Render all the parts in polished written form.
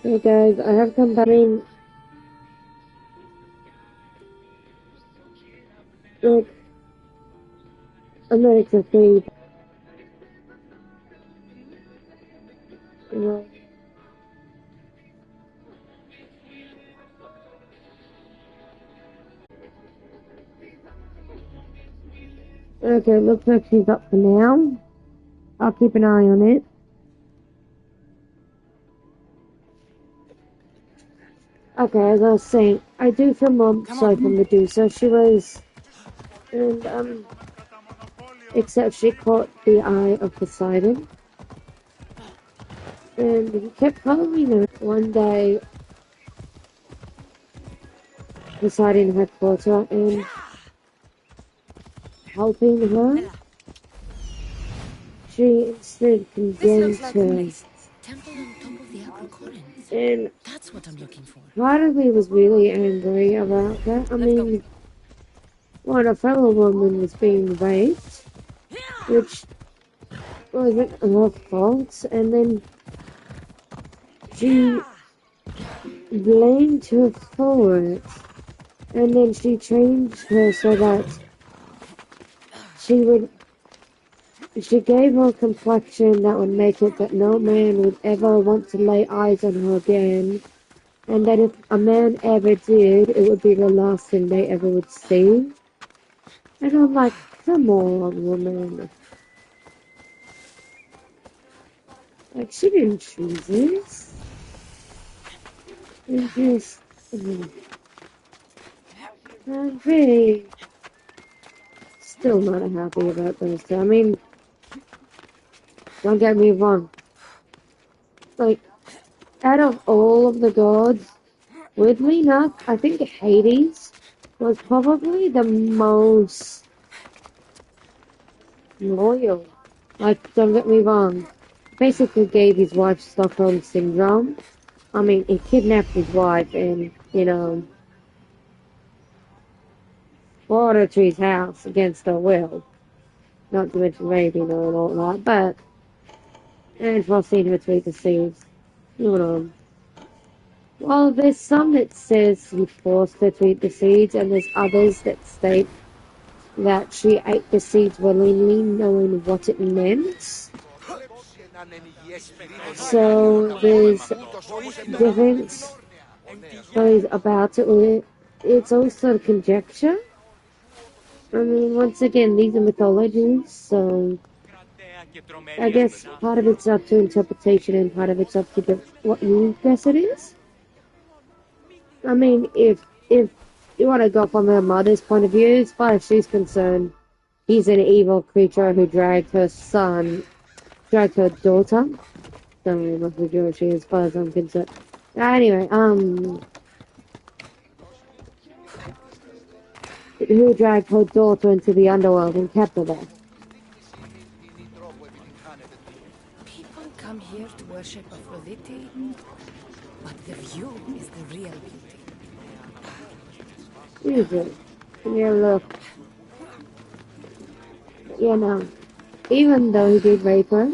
Hey guys, I have come back. Like, I'm not exactly, you know. Okay, looks like she's up for now. I'll keep an eye on it. Okay, as I was saying, I do feel more sorry for Medusa. She was, and except she caught the eye of Poseidon, and he kept following her. One day, Poseidon had caught her and helping her. She instead condemned her. Temple on top of the Acrocorins. And That's what I'm looking for. part of me was really angry about that. I mean, when a fellow woman was being raped, which wasn't her fault, and then she blamed her for it, and then she changed her so that she gave her a complexion that would make it that no man would ever want to lay eyes on her again, and that if a man ever did, it would be the last thing they ever would see. And I'm like, come on, woman. Like, she didn't choose this. It's just, I'm very, still not happy about those two. I mean, don't get me wrong. Like, out of all of the gods, weirdly enough, I think Hades was probably the most loyal. Like, don't get me wrong. Basically gave his wife Stockholm Syndrome. I mean, he kidnapped his wife and, brought her to his house against her will. Not to mention raping her and all that, but, and forcing her to eat the seeds. Well, there's some that says he forced her to eat the seeds, and there's others that state that she ate the seeds willingly, knowing what it meant. So there's different stories about it. It's also conjecture. I mean, once again, these are mythologies, so I guess part of it's up to interpretation and part of it's up to what you guess it is. I mean, if you want to go from her mother's point of view, as far as she's concerned, he's an evil creature who dragged her daughter. Don't remember who George she is, as far as I'm concerned. Anyway, who dragged her daughter into the underworld and kept her there. People come here to worship Aphrodite, but the view is the real beauty. Easy. Yeah, look. No. Even though he did rape her,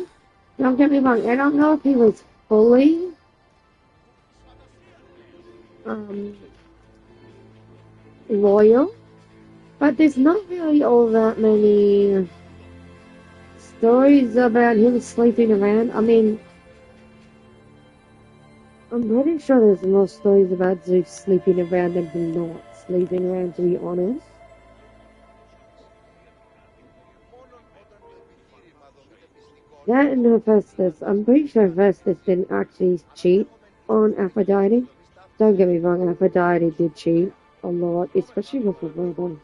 don't get me wrong, I don't know if he was fully loyal, but there's not really all that many stories about him sleeping around. I mean, I'm pretty sure there's more stories about Zeus sleeping around than him not sleeping around, to be honest. That and Hephaestus. I'm pretty sure Hephaestus didn't actually cheat on Aphrodite. Don't get me wrong, Aphrodite did cheat a lot, especially with the women.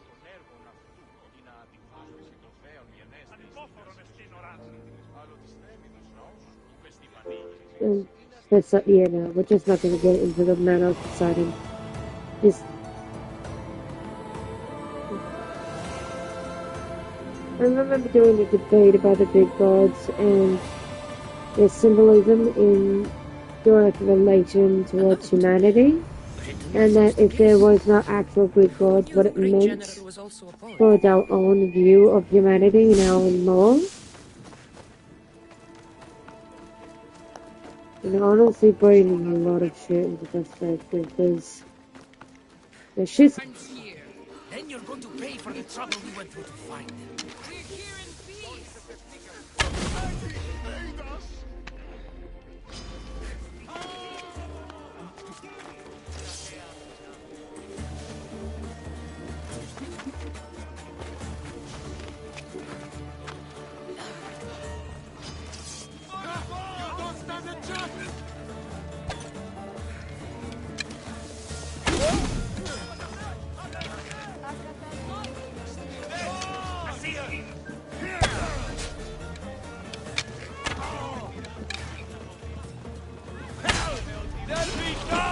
That's no, we're just not going to get into the matter of deciding. I remember doing a debate about the Greek gods and their symbolism in direct relation towards humanity, and that if there was no actual Greek gods, what it meant for our own view of humanity and our own laws. And honestly, bringing a lot of shit into perspective because the shit's. Here. Then you're going to pay for the trouble we went through to find them. We're here in peace.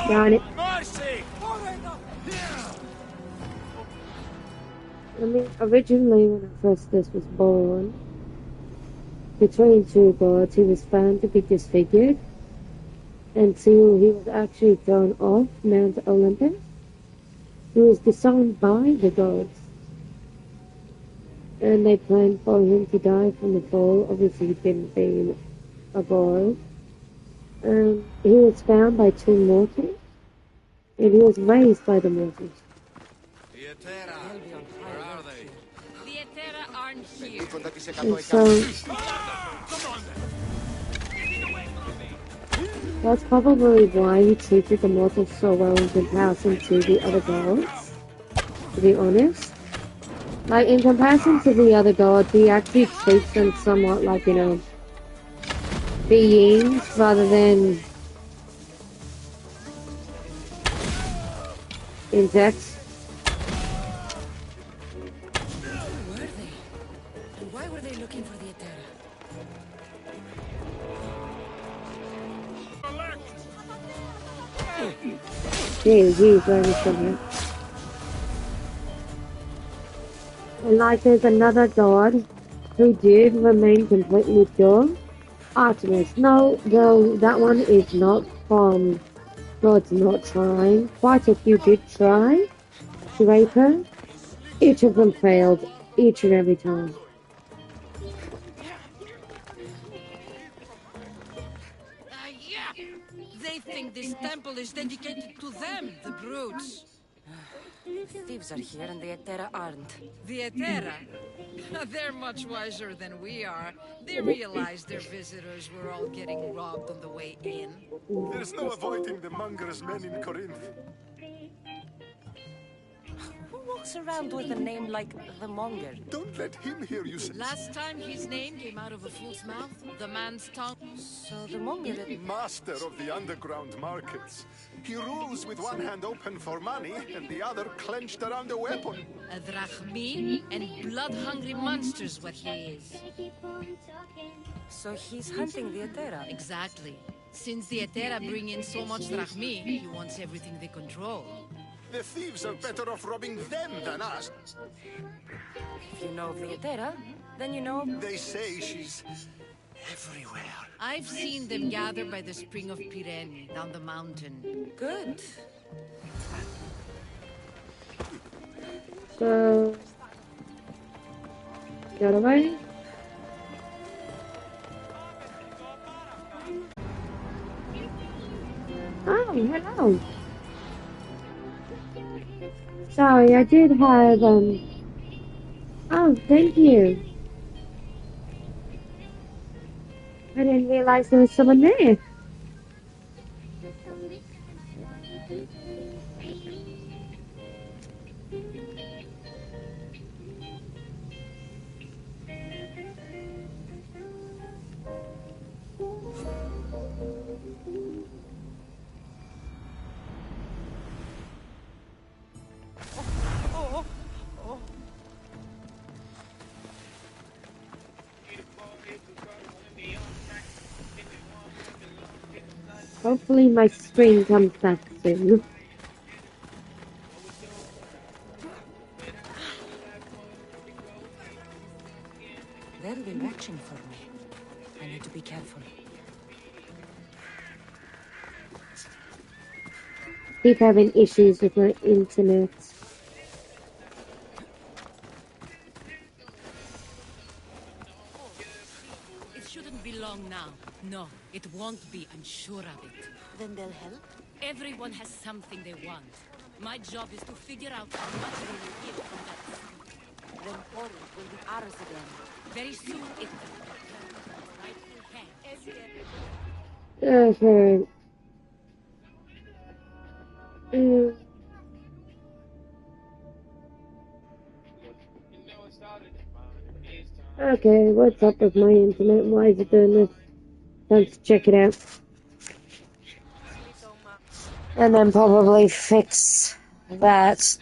Darn it. Mercy! I mean, originally when Augustus was born, between two gods, he was found to be disfigured until he was actually thrown off Mount Olympus. He was disowned by the gods, and they planned for him to die from the fall. Obviously, he didn't being a god. He was found by two mortals, and he was raised by the mortals. Where are they? The Etera aren't here. And so that's probably why he treated the mortals so well in comparison to the other gods, to be honest. Like, in comparison to the other gods, he actually treats them somewhat like, you know, beings rather than insects. Who were they? And why were they looking for the Etera? He's very similar. And like, there's another god who did remain completely pure. Artemis. No, though that one is not from God's not trying. Quite a few did try to rape her. Each of them failed, each and every time. Yeah! They think this temple is dedicated to them, the brutes. The thieves are here and the Etera aren't. The Etera? They're much wiser than we are. They realize their visitors were all getting robbed on the way in. There's no avoiding the monger's men in Corinth. Who walks around with a name like the Monger? Don't let him hear you say. Last time his name came out of a fool's mouth, the man's tongue. So the Monger... Master of the underground markets. He rules with one hand open for money and the other clenched around a weapon. A drachmi and blood-hungry monster's what he is. So he's hunting the Etera? Exactly. Since the Etera bring in so much drachmi, he wants everything they control. The thieves are better off robbing them than us. If you know of the Etera, then you know... They say she's everywhere. I've seen them gather by the spring of Pirene, down the mountain. Good. So, get away. Oh, hello. Sorry, I did have, Oh, thank you. I didn't realize there was someone there. Hopefully my screen comes back soon. They'll be watching for me. I need to be careful. Keep having issues with my internet. It shouldn't be long now. No. It won't be, I'm sure of it. Then they'll help? Everyone has something they want. My job is to figure out how much they will give from that. Then Corinth will be ours again. Very soon it will. Rightful hand. Okay. Okay, what's up with my internet? Why is it doing this? Let's check it out. And then probably fix that.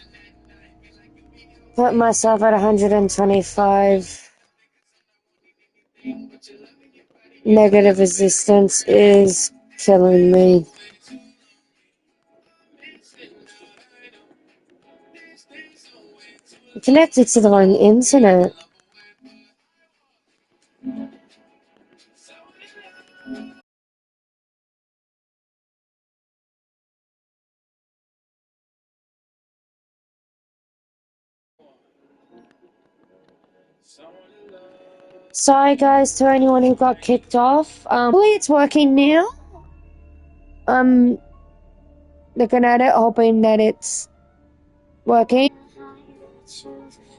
Put myself at 125. Negative resistance is killing me. I'm connected to the wrong internet. Sorry guys to anyone who got kicked off. Hopefully it's working now. Looking at it, hoping that it's working.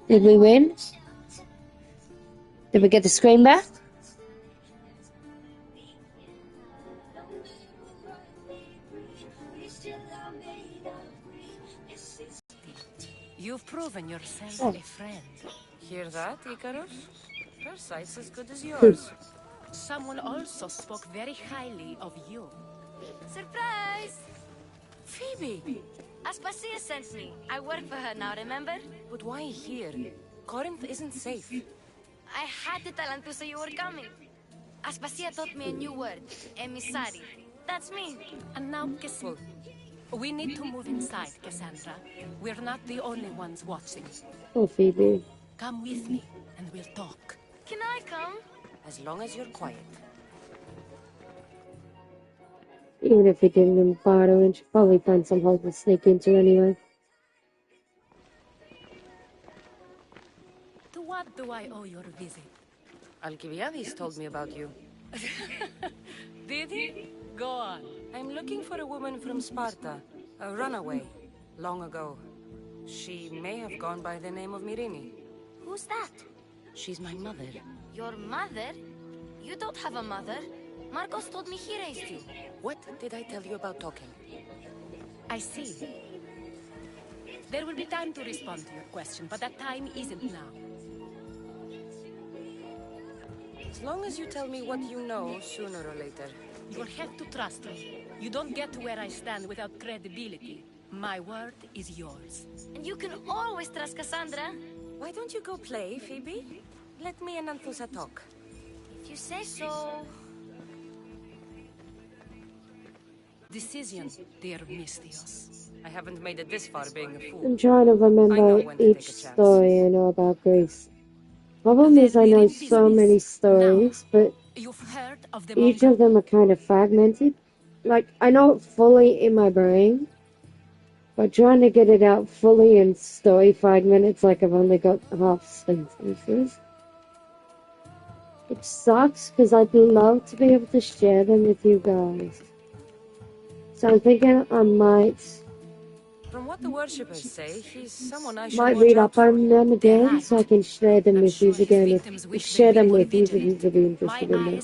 Did we win? Did we get the screen back? You've proven yourself a friend. Hear that, Icarus? Her sight's as good as yours. Someone also spoke very highly of you. Surprise! Phoebe! Aspasia sent me. I work for her now, remember? But why here? Corinth isn't safe. I had to tell Antusa you were coming. Aspasia taught me a new word. Emissary. That's me. And now, Cassandra. We need to move inside, Cassandra. We're not the only ones watching. Oh, Phoebe. Come with me, and we'll talk. Can I come? As long as you're quiet. Even if we didn't invite her, and she'd probably find some hole to sneak into anyway. To what do I owe your visit? Alcibiades told me about you. Did he? Go on. I'm looking for a woman from Sparta. A runaway. Long ago. She may have gone by the name of Myrine. Who's that? She's my mother. Your mother? You don't have a mother. Marcos told me he raised you. What did I tell you about talking? I see. There will be time to respond to your question, but that time isn't now. As long as you tell me what you know, sooner or later. You'll have to trust me. You don't get to where I stand without credibility. My word is yours. And you can always trust Cassandra. Why don't you go play, Phoebe? Let me and Anthusa talk. If you say so. Decision, dear Mystios. I haven't made it this far being a fool. I'm trying to remember each story I know about Greece. Problem is I know so many stories, but each of them are kind of fragmented. Like, I know it fully in my brain, but trying to get it out fully in story fragment, it's like I've only got half sentences. Which sucks, because I'd love to be able to share them with you guys. So I'm thinking I might... From what the worshippers say, he's someone I should might read up on them again, so I can share them with you again. Share them with you if you'd be interested in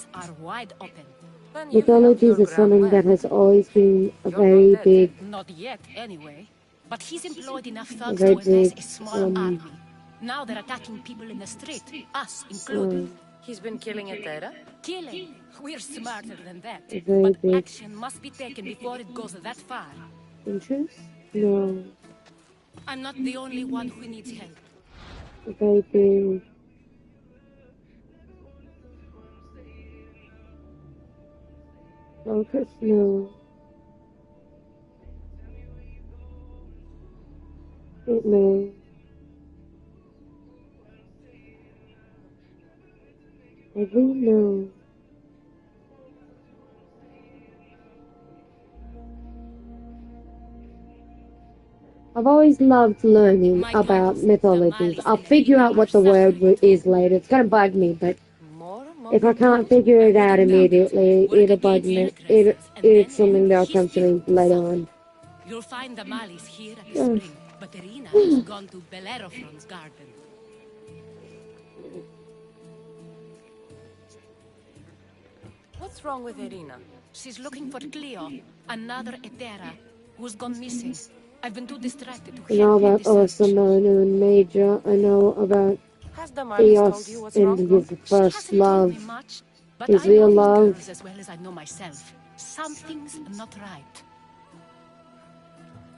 that. Mythologies is something that has always been a very big... Not yet, anyway. But he's employed enough thugs to amass a small army. Now they're attacking people in the street, us included. He's been killing Etera? Killing? We're smarter than that. But action must be taken before it goes that far. Interest? No. I'm not the only one who needs help. Very big. Focus? No. No. Heavy? No. I've always loved learning about mythologies. I'll figure out what the word is later. It's gonna bug me, but If I can't figure it out immediately, it's something that'll come to me later on. You'll find the Malis here at the spring, but Irina has gone to Bellerophon's garden. What's wrong with Irina? She's looking for Cleo, another Etera, who's gone missing. I've been too distracted to I know help in about the search. Orsamano and Major. I know about Has the Marlies told you Eos what's and wrong? his She first hasn't told me love. much, but His I know real these love. girls as well as I know myself. Something's not right.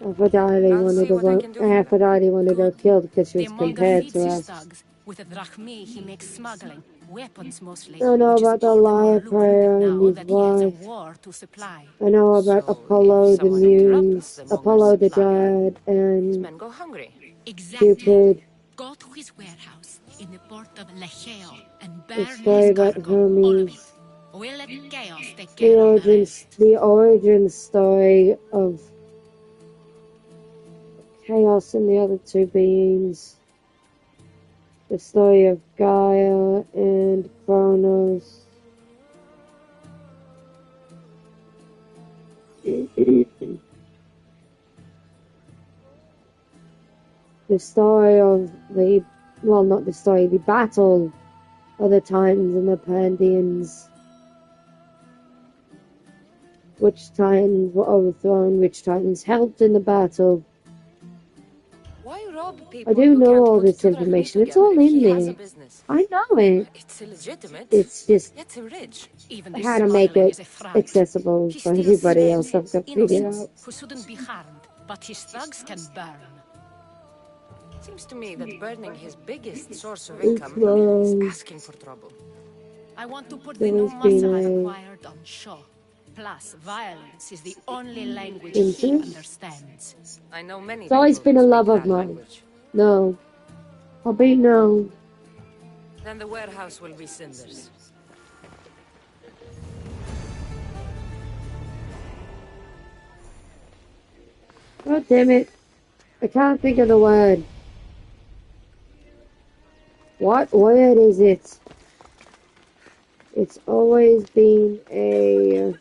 Aphrodite I'll see what I can do. Aphrodite wanted her killed because she The was Monger compared feeds to his us. thugs. With a drachmi, he makes smuggling. Weapons mostly. I know Which is about the all the more liar lucrative prayer and now his that he has a wife. war to supply. I know about So, Apollo if the someone interrupts Muse, the Monger's Apollo the supply, Dryad, these and men go hungry. Exactly. Cupid. Go to his warehouse in the port of Lecheo and The burn story his about cargo. All of it. Hermes. We'll let chaos take care of the rest. The origin story of Chaos and the other two beings. The story of Gaia and Kronos. The story of the battle of the Titans and the Pantheons. Which Titans were overthrown, which Titans helped in the battle. Why rob people I do who know can't all put this two drachmi information. It's together all if he in has a there. business? I know it. It's illegitimate. It's just Gets him rich. Even the how to make smuggling it is a front. accessible He for steals everybody else. citizens, I've got to figure it innocents, out. who shouldn't be harmed, but his thugs can burn. Seems to me that burning his biggest source of It's income is wrong. asking for trouble. I want to put the There new has been muscle I've a acquired on show. Plus, violence is the only language incest. he understands. I know many It's always people been a who love speak of that mine. language. No. I'll be no. Then the warehouse will be cinders. God damn it. I can't think of the word. What word is it? It's always been a...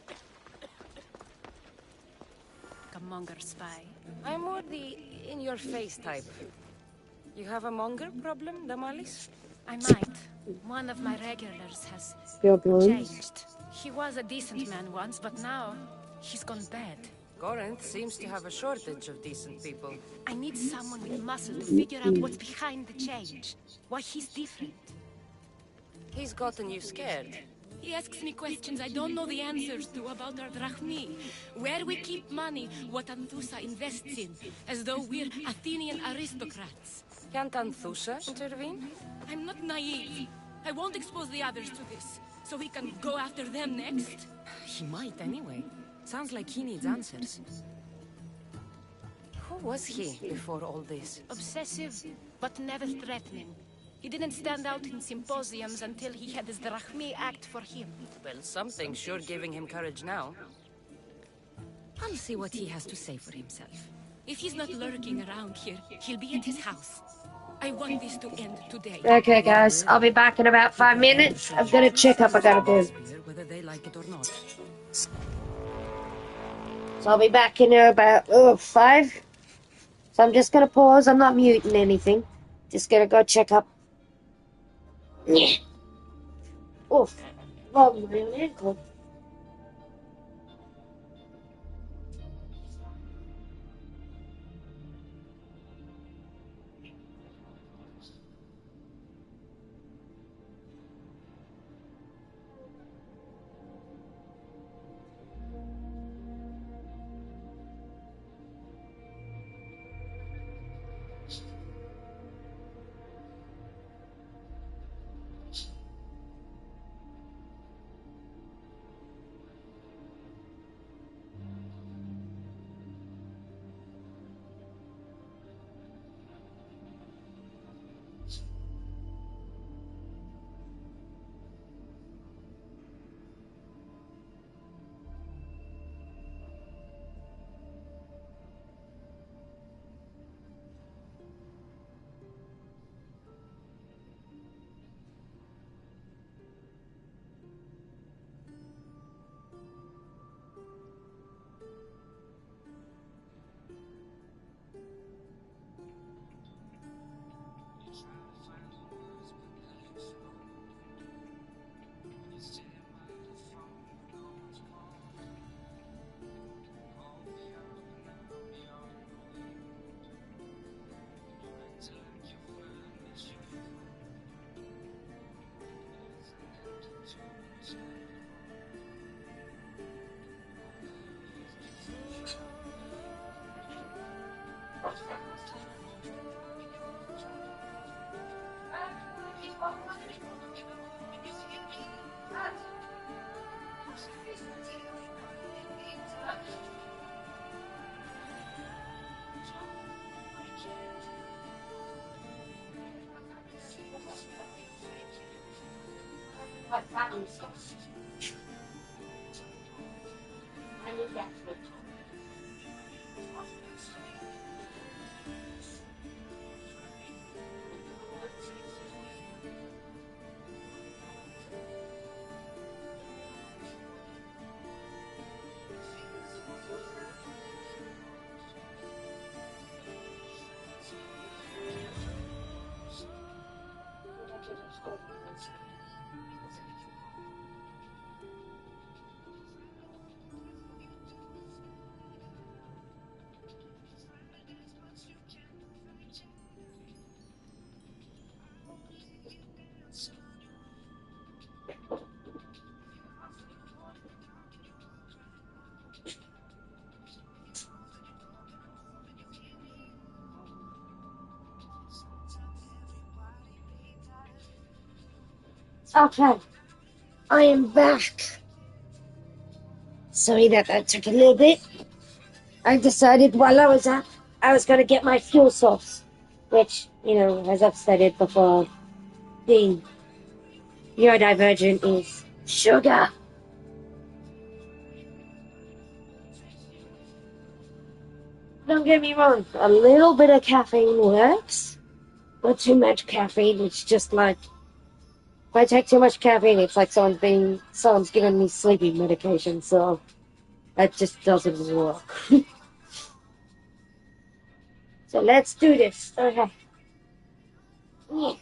Monger spy. I'm more the in-your-face type. You have a monger problem, Damalis? I might. One of my regulars has Goblins. changed. He was a decent man once, but now he's gone bad. Corinth seems to have a shortage of decent people. I need someone with muscle to figure out what's behind the change. Why he's different. He's gotten you scared. He asks me questions I don't know the answers to about our drachmi. Where we keep money, what Anthusa invests in. As though we're Athenian aristocrats. Can't Anthusa intervene? I'm not naive. I won't expose the others to this. So we can go after them next? He might anyway. Sounds like he needs answers. Who was he before all this? Obsessive, but never threatening. He didn't stand out in symposiums until he had his drachmi act for him. Well, something's sure giving him courage now. I'll see what he has to say for himself. If he's not lurking around here, he'll be at his house. I want this to end today. Okay, guys. I'll be back in about 5 minutes. I've got a checkup I gotta do. Whether they like it or not. So I'll be back in about 5. So I'm just gonna pause. I'm not muting anything. Just gonna go check up. Yeah. Oof. Oh, my own ankle. Okay, I am back. Sorry that took a little bit. I decided while I was up, I was going to get my fuel source, which, as I've stated before, being neurodivergent is sugar. Don't get me wrong, a little bit of caffeine works, but too much caffeine, it's just like, if I take too much caffeine, it's like someone's giving me sleeping medication, so that just doesn't work. So let's do this. Okay. Yeah.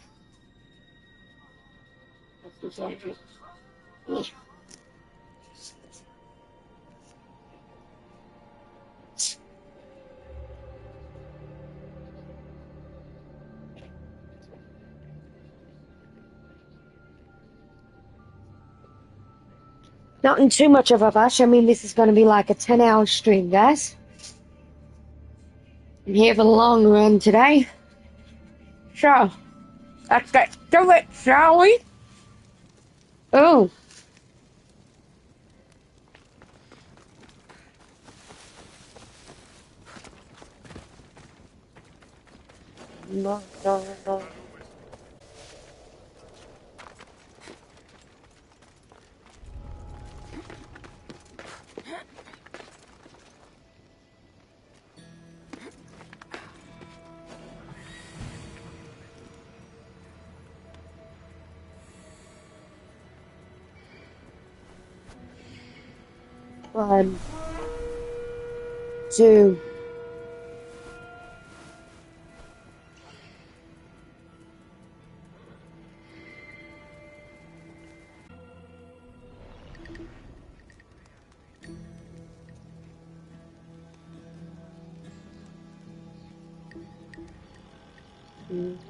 Yeah. Not in too much of a rush. I mean, this is going to be like a 10-hour stream, guys. I'm here for the long run today. So, let's get to it, shall we? Oh. No. One, two.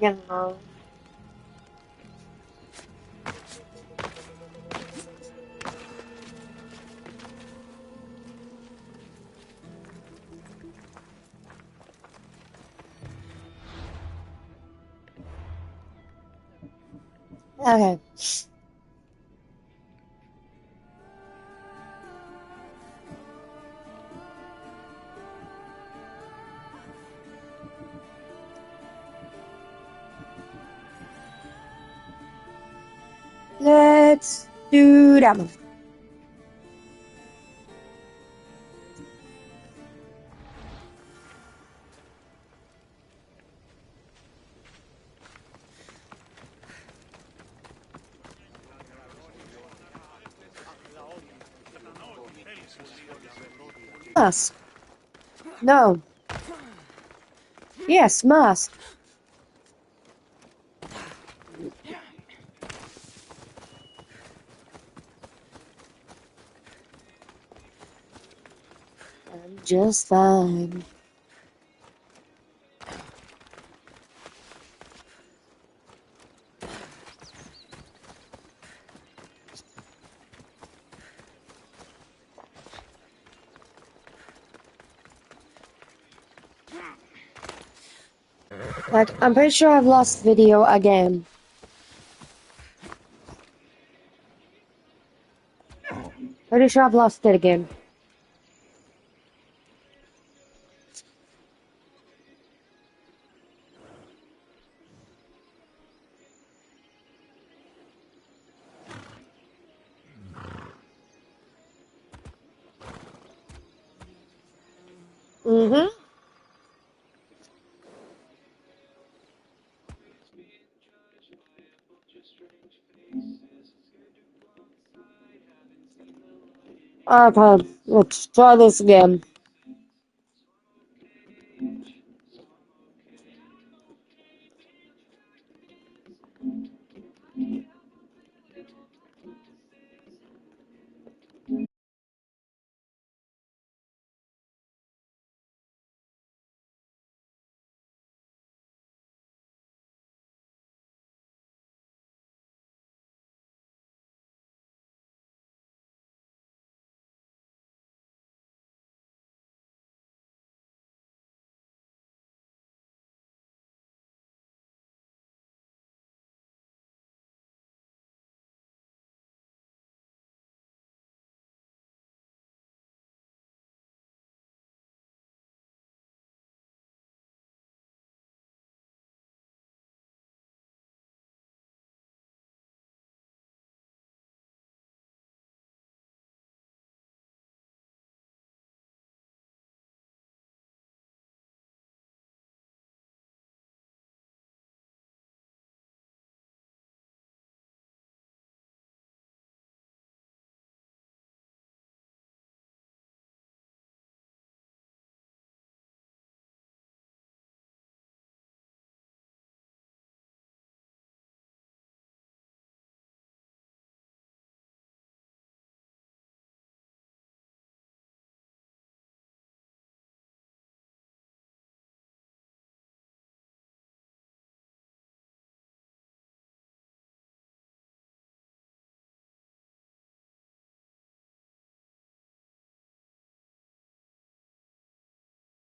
No. Okay. Let's do that one. Mask. No. Yes, mask. I'm just fine. Like, I'm pretty sure I've lost video again. Pretty sure I've lost it again. Mm-hmm. Okay, let's try this again.